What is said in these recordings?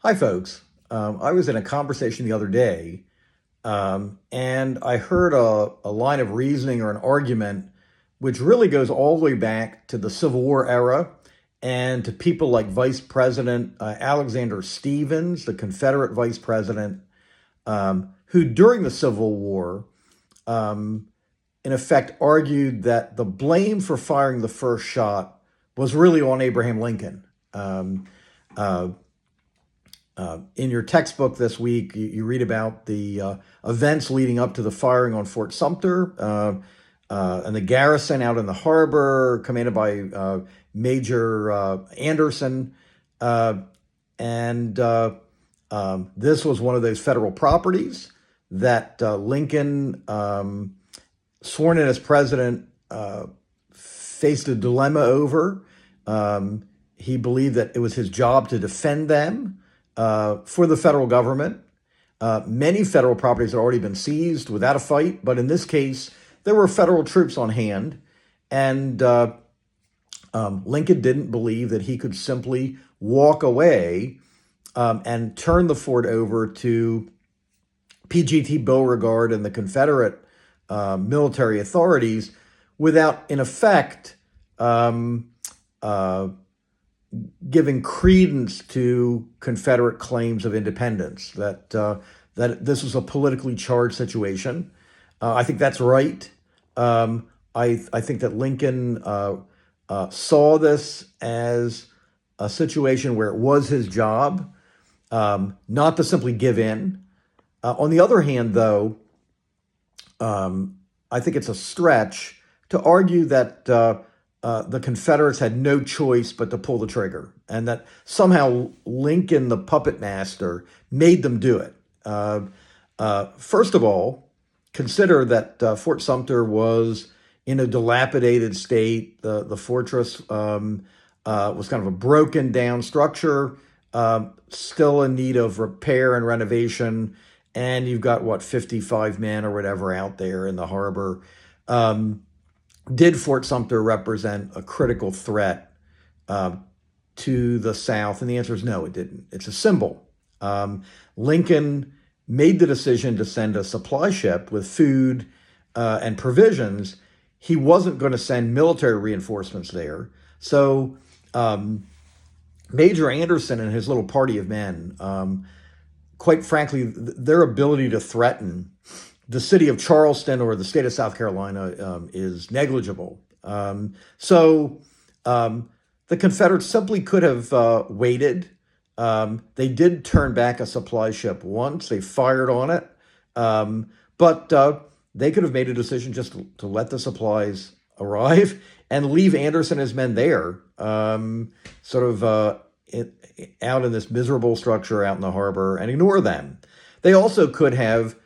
Hi, folks. I was in a conversation the other day, and I heard a line of reasoning or an argument which really goes all the way back to the Civil War era and to people like Vice President Alexander Stevens, the Confederate vice president, who during the Civil War, um, in effect, argued that the blame for firing the first shot was really on Abraham Lincoln. Um, uh, in your textbook this week, you read about the events leading up to the firing on Fort Sumter and the garrison out in the harbor, commanded by Major Anderson. Uh, and this was one of those federal properties that Lincoln, sworn in as president, faced a dilemma over. He believed that it was his job to defend them for the federal government. Many federal properties had already been seized without a fight, but in this case, there were federal troops on hand, and Lincoln didn't believe that he could simply walk away and turn the fort over to PGT Beauregard and the Confederate military authorities without, in effect, uh, giving credence to Confederate claims of independence, that this was a politically charged situation. I think that's right. I think that Lincoln saw this as a situation where it was his job not to simply give in. On the other hand, though, I think it's a stretch to argue that the Confederates had no choice but to pull the trigger, and that somehow Lincoln, the puppet master, made them do it. First of all, consider that Fort Sumter was in a dilapidated state. The fortress was kind of a broken down structure, still in need of repair and renovation. And you've got, what, 55 men or whatever out there in the harbor. Did Fort Sumter represent a critical threat uh, to the South? And the answer is no, it didn't. It's a symbol. Lincoln made the decision to send a supply ship with food and provisions. He wasn't going to send military reinforcements there. So Major Anderson and his little party of men, quite frankly, their ability to threaten the city of Charleston or the state of South Carolina is negligible. So the Confederates simply could have waited. They did turn back a supply ship once. They fired on it. But they could have made a decision just to let the supplies arrive and leave Anderson and his men there, sort of out in this miserable structure out in the harbor, and ignore them. They also could have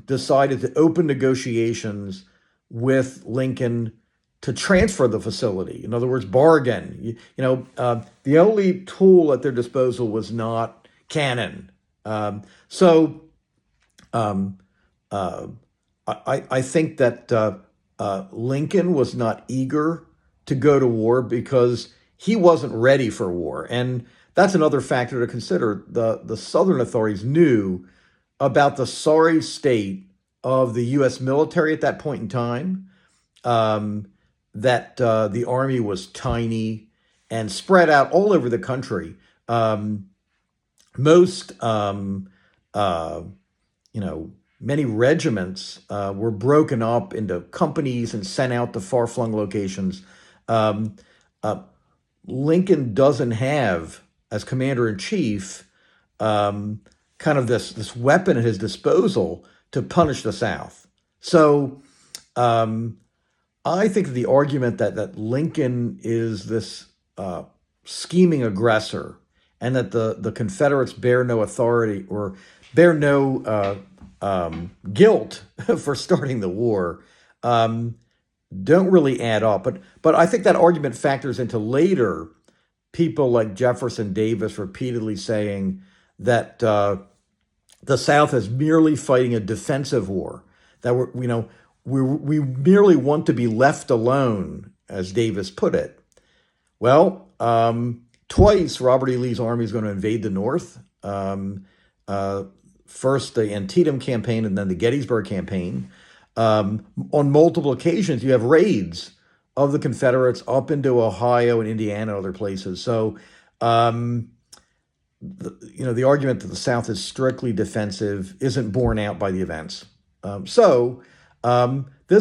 decided to open negotiations with Lincoln to transfer the facility. In other words, bargain. The only tool at their disposal was not cannon. So I think that Lincoln was not eager to go to war because he wasn't ready for war. And that's another factor to consider. The Southern authorities knew about the sorry state of the U.S. military at that point in time, that the Army was tiny and spread out all over the country. Most, many regiments were broken up into companies and sent out to far-flung locations. Um, uh, Lincoln doesn't have, as commander in chief, kind of this weapon at his disposal to punish the South. So I think the argument that Lincoln is this scheming aggressor and that the Confederates bear no authority or bear no guilt for starting the war don't really add up. But I think that argument factors into later people like Jefferson Davis repeatedly saying that the South is merely fighting a defensive war, that we merely want to be left alone, as Davis put it. Well, Twice, Robert E. Lee's army is going to invade the North. Uh, First, the Antietam campaign and then the Gettysburg campaign. On multiple occasions, you have raids of the Confederates up into Ohio and Indiana and other places. So, um, the argument that the South is strictly defensive isn't borne out by the events. This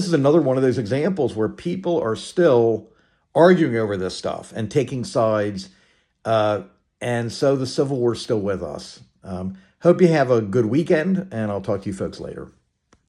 is another one of those examples where people are still arguing over this stuff and taking sides. Uh, and so the Civil War is still with us. Hope you have a good weekend, and I'll talk to you folks later.